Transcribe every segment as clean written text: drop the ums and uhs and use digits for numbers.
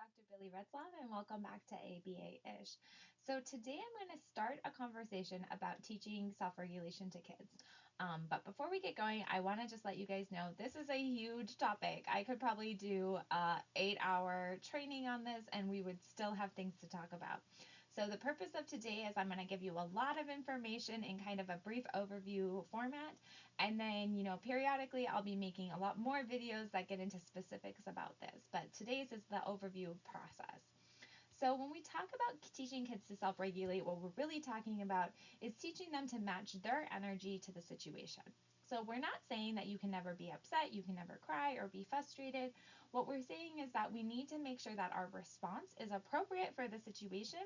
Dr. Billy Retzlaff, and welcome back to ABA-ish. So today I'm going to start a conversation about teaching self-regulation to kids. But before we get going, I want to just let you guys know this is a huge topic. I could probably do a 8-hour training on this, and we would still have things to talk about. So the purpose of today is I'm going to give you a lot of information in kind of a brief overview format. And then, periodically I'll be making a lot more videos that get into specifics about this. But today's is the overview process. So when we talk about teaching kids to self-regulate, what we're really talking about is teaching them to match their energy to the situation. So we're not saying that you can never be upset, you can never cry or be frustrated. What we're saying is that we need to make sure that our response is appropriate for the situation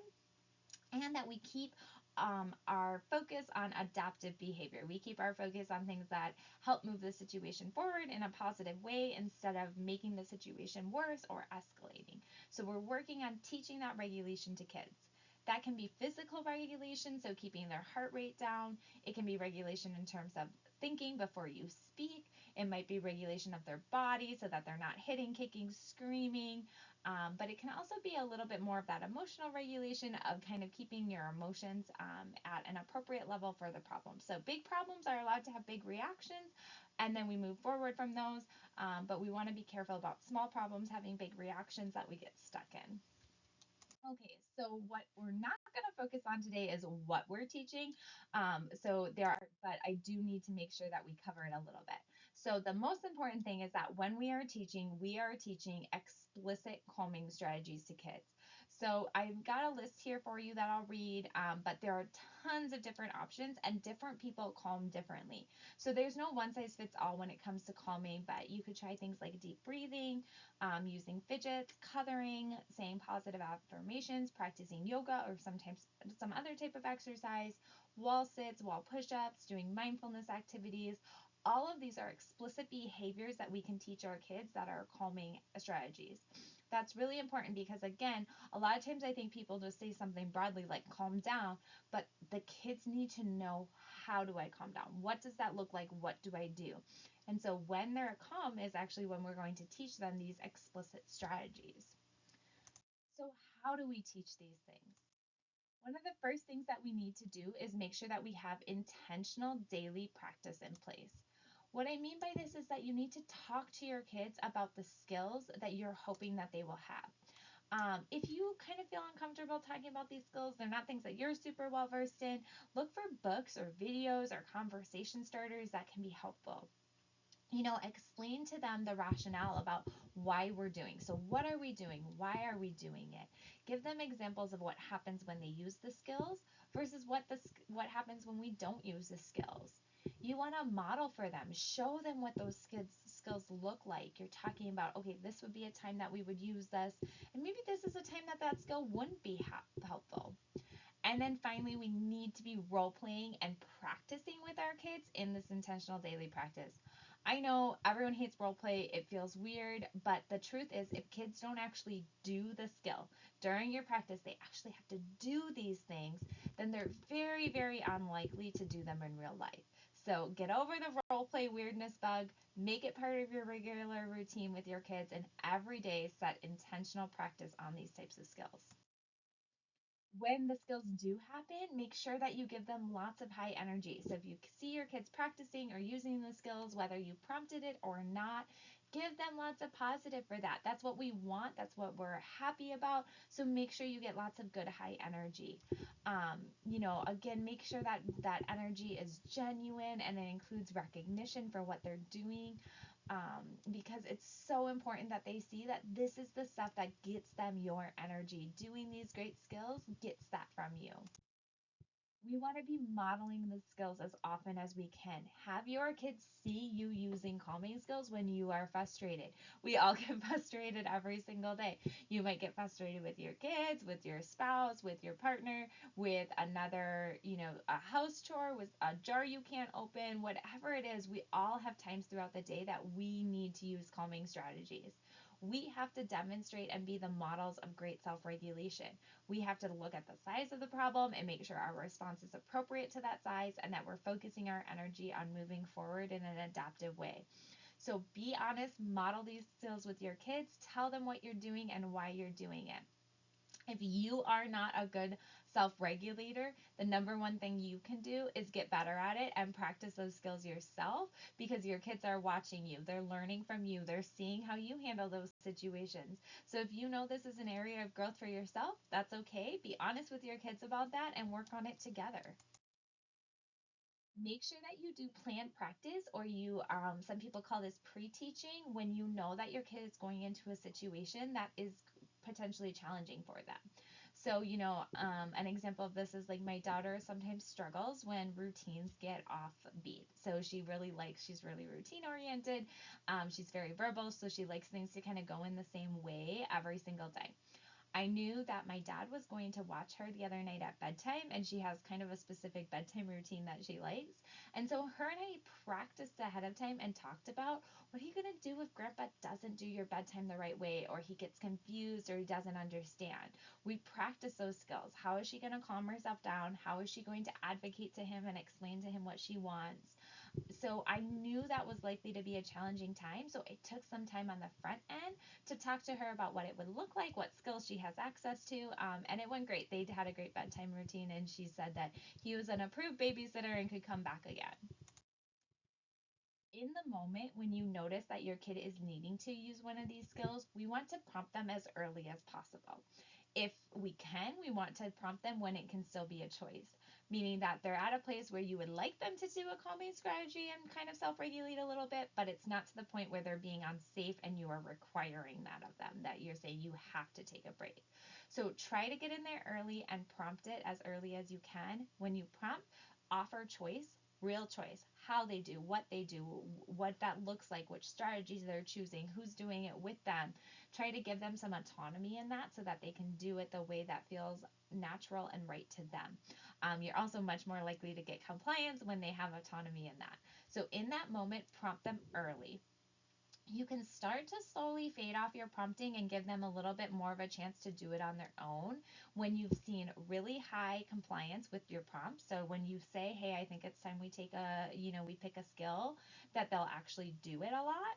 and that we keep our focus on adaptive behavior. We keep our focus on things that help move the situation forward in a positive way instead of making the situation worse or escalating. So we're working on teaching that regulation to kids. That can be physical regulation, so keeping their heart rate down. It can be regulation in terms of thinking before you speak. It might be regulation of their body so that they're not hitting, kicking, screaming. But it can also be a little bit more of that emotional regulation of kind of keeping your emotions at an appropriate level for the problem. So big problems are allowed to have big reactions, and then we move forward from those. But we want to be careful about small problems having big reactions that we get stuck in. Okay, so what we're not going to focus on today is what we're teaching. But I do need to make sure that we cover it a little bit. So the most important thing is that when we are teaching explicit calming strategies to kids. So I've got a list here for you that I'll read, but there are tons of different options and different people calm differently. So there's no one size fits all when it comes to calming, but you could try things like deep breathing, using fidgets, coloring, saying positive affirmations, practicing yoga or sometimes some other type of exercise, wall sits, wall push-ups, doing mindfulness activities. All of these are explicit behaviors that we can teach our kids that are calming strategies. That's really important because, again, a lot of times I think people just say something broadly like calm down, but the kids need to know, how do I calm down? What does that look like? What do I do? And so when they're calm is actually when we're going to teach them these explicit strategies. So how do we teach these things? One of the first things that we need to do is make sure that we have intentional daily practice in place. What I mean by this is that you need to talk to your kids about the skills that you're hoping that they will have. If you kind of feel uncomfortable talking about these skills, they're not things that you're super well versed in, look for books or videos or conversation starters that can be helpful. Explain to them the rationale about why we're doing. So what are we doing? Why are we doing it? Give them examples of what happens when they use the skills versus what happens when we don't use the skills. You want to model for them, show them what those skills look like. You're talking about, okay, this would be a time that we would use this, and maybe this is a time that that skill wouldn't be helpful. And then finally, we need to be role playing and practicing with our kids in this intentional daily practice. I know everyone hates role play, it feels weird, but the truth is, if kids don't actually do the skill during your practice, they actually have to do these things, then they're very, very unlikely to do them in real life. So get over the role play weirdness bug, make it part of your regular routine with your kids, and every day set intentional practice on these types of skills. When the skills do happen, make sure that you give them lots of high energy. So if you see your kids practicing or using the skills, whether you prompted it or not, give them lots of positive for that. That's what we want. That's what we're happy about. So make sure you get lots of good high energy. Again, make sure that that energy is genuine and it includes recognition for what they're doing, because it's so important that they see that this is the stuff that gets them your energy. Doing these great skills gets that from you. We want to be modeling the skills as often as we can. Have your kids see you using calming skills when you are frustrated. We all get frustrated every single day. You might get frustrated with your kids, with your spouse, with your partner, with another, a house chore, with a jar you can't open, whatever it is. We all have times throughout the day that we need to use calming strategies. We have to demonstrate and be the models of great self-regulation. We have to look at the size of the problem and make sure our response is appropriate to that size and that we're focusing our energy on moving forward in an adaptive way. So be honest, model these skills with your kids, tell them what you're doing and why you're doing it. If you are not a good self regulator, the number one thing you can do is get better at it and practice those skills yourself, because your kids are watching you. They're learning from you. They're seeing how you handle those situations. So if you know this is an area of growth for yourself, that's okay. Be honest with your kids about that and work on it together. Make sure that you do planned practice, or you some people call this pre-teaching, when you know that your kid is going into a situation that is potentially challenging for them. So an example of this is like my daughter sometimes struggles when routines get off beat. So she's really routine oriented. She's very verbal, so she likes things to kind of go in the same way every single day. I knew that my dad was going to watch her the other night at bedtime, and she has kind of a specific bedtime routine that she likes. And so her and I practiced ahead of time and talked about, what are you going to do if grandpa doesn't do your bedtime the right way, or he gets confused, or he doesn't understand? We practice those skills. How is she going to calm herself down? How is she going to advocate to him and explain to him what she wants? So I knew that was likely to be a challenging time. So it took some time on the front end to talk to her about what it would look like, what skills she has access to. And it went great. They had a great bedtime routine, and she said that he was an approved babysitter and could come back again. In the moment when you notice that your kid is needing to use one of these skills, we want to prompt them as early as possible. If we can, we want to prompt them when it can still be a choice, meaning that they're at a place where you would like them to do a calming strategy and kind of self regulate a little bit, but it's not to the point where they're being unsafe and you are requiring that of them, that you're saying you have to take a break. So try to get in there early and prompt it as early as you can. When you prompt, offer choice, real choice, how they do, what they do, what that looks like, which strategies they're choosing, who's doing it with them. Try to give them some autonomy in that so that they can do it the way that feels natural and right to them. You're also much more likely to get compliance when they have autonomy in that. So in that moment, prompt them early. You can start to slowly fade off your prompting and give them a little bit more of a chance to do it on their own when you've seen really high compliance with your prompts. So when you say, hey, I think it's time we we pick a skill, that they'll actually do it a lot,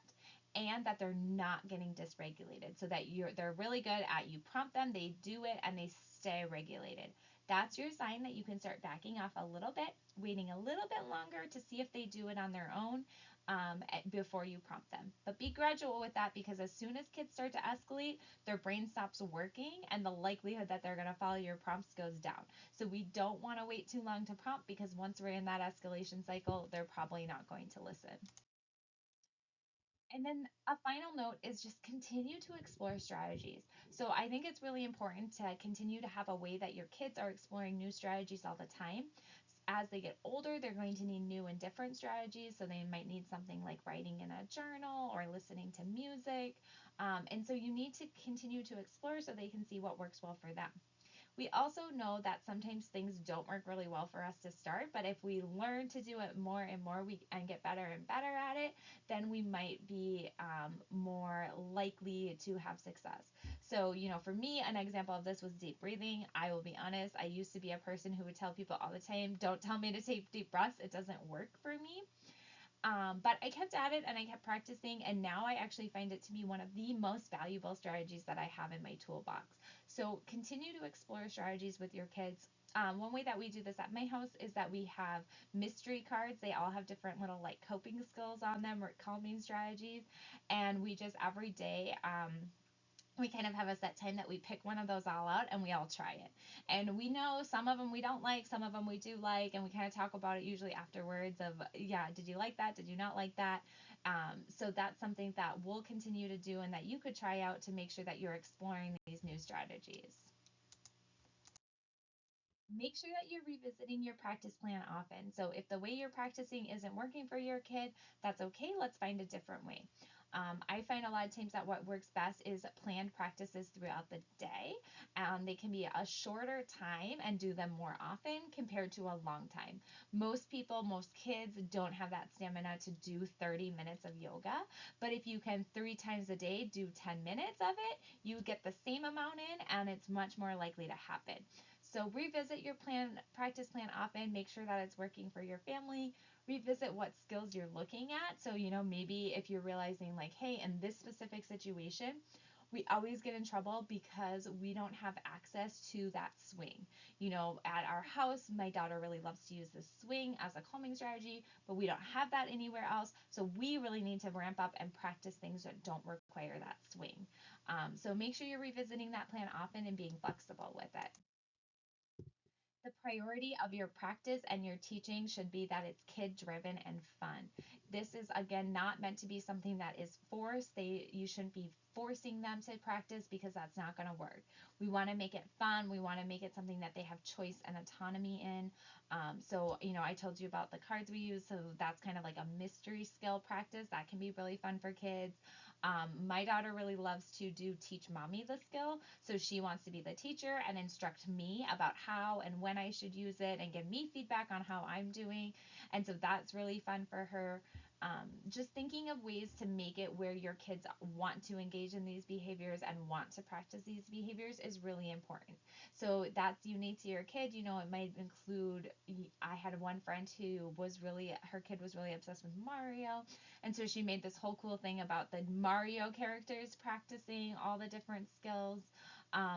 and that they're not getting dysregulated, so that they're really good at, you prompt them, they do it, and they stay regulated. That's your sign that you can start backing off a little bit, waiting a little bit longer to see if they do it on their own, before you prompt them. But be gradual with that, because as soon as kids start to escalate, their brain stops working and the likelihood that they're going to follow your prompts goes down. So we don't want to wait too long to prompt, because once we're in that escalation cycle, they're probably not going to listen. And then a final note is just continue to explore strategies. So I think it's really important to continue to have a way that your kids are exploring new strategies all the time. As they get older, they're going to need new and different strategies. So they might need something like writing in a journal or listening to music. And so you need to continue to explore so they can see what works well for them. We also know that sometimes things don't work really well for us to start, but if we learn to do it more and more and get better and better at it, then we might be more likely to have success. So, for me, an example of this was deep breathing. I will be honest, I used to be a person who would tell people all the time, don't tell me to take deep breaths. It doesn't work for me. But I kept at it and I kept practicing, and now I actually find it to be one of the most valuable strategies that I have in my toolbox. So continue to explore strategies with your kids. One way that we do this at my house is that we have mystery cards. They all have different little like coping skills on them or calming strategies, and we just every day we kind of have a set time that we pick one of those all out and we all try it. And we know some of them we don't like, some of them we do like, and we kind of talk about it usually afterwards of, yeah, did you like that? Did you not like that? So that's something that we'll continue to do and that you could try out to make sure that you're exploring these new strategies. Make sure that you're revisiting your practice plan often. So if the way you're practicing isn't working for your kid, that's okay. Let's find a different way. I find a lot of times that what works best is planned practices throughout the day. They can be a shorter time and do them more often compared to a long time. Most kids don't have that stamina to do 30 minutes of yoga. But if you can 3 times a day do 10 minutes of it, you get the same amount in and it's much more likely to happen. So revisit your practice plan often, make sure that it's working for your family, revisit what skills you're looking at. So, maybe if you're realizing like, hey, in this specific situation, we always get in trouble because we don't have access to that swing. At our house, my daughter really loves to use this swing as a calming strategy, but we don't have that anywhere else. So we really need to ramp up and practice things that don't require that swing. So make sure you're revisiting that plan often and being flexible with it. The priority of your practice and your teaching should be that it's kid driven and fun. This is again not meant to be something that is forced. You shouldn't be forcing them to practice because that's not going to work. We want to make it fun. We want to make it something that they have choice and autonomy in. I told you about the cards we use. So that's kind of like a mystery skill practice that can be really fun for kids. My daughter really loves to do teach mommy the skill. So she wants to be the teacher and instruct me about how and when I should use it and give me feedback on how I'm doing. And so that's really fun for her. Just thinking of ways to make it where your kids want to engage in these behaviors and want to practice these behaviors is really important. So that's unique to your kid. It might include, I had one friend who her kid was really obsessed with Mario. And so she made this whole cool thing about the Mario characters practicing all the different skills,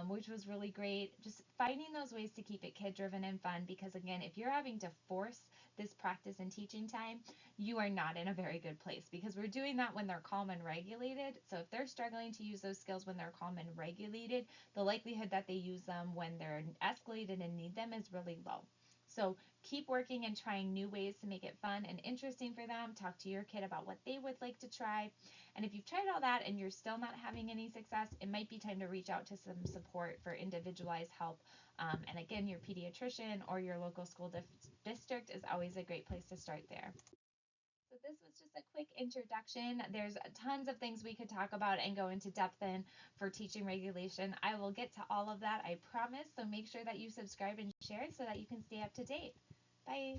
which was really great. Just finding those ways to keep it kid driven and fun because, again, if you're having to force this practice and teaching time, you are not in a very good place because we're doing that when they're calm and regulated. So if they're struggling to use those skills when they're calm and regulated, the likelihood that they use them when they're escalated and need them is really low. So keep working and trying new ways to make it fun and interesting for them. Talk to your kid about what they would like to try. And if you've tried all that and you're still not having any success, it might be time to reach out to some support for individualized help. And again, your pediatrician or your local school district is always a great place to start there. So this was just a quick introduction. There's tons of things we could talk about and go into depth in for teaching regulation. I will get to all of that, I promise. So make sure that you subscribe and share so that you can stay up to date. Bye.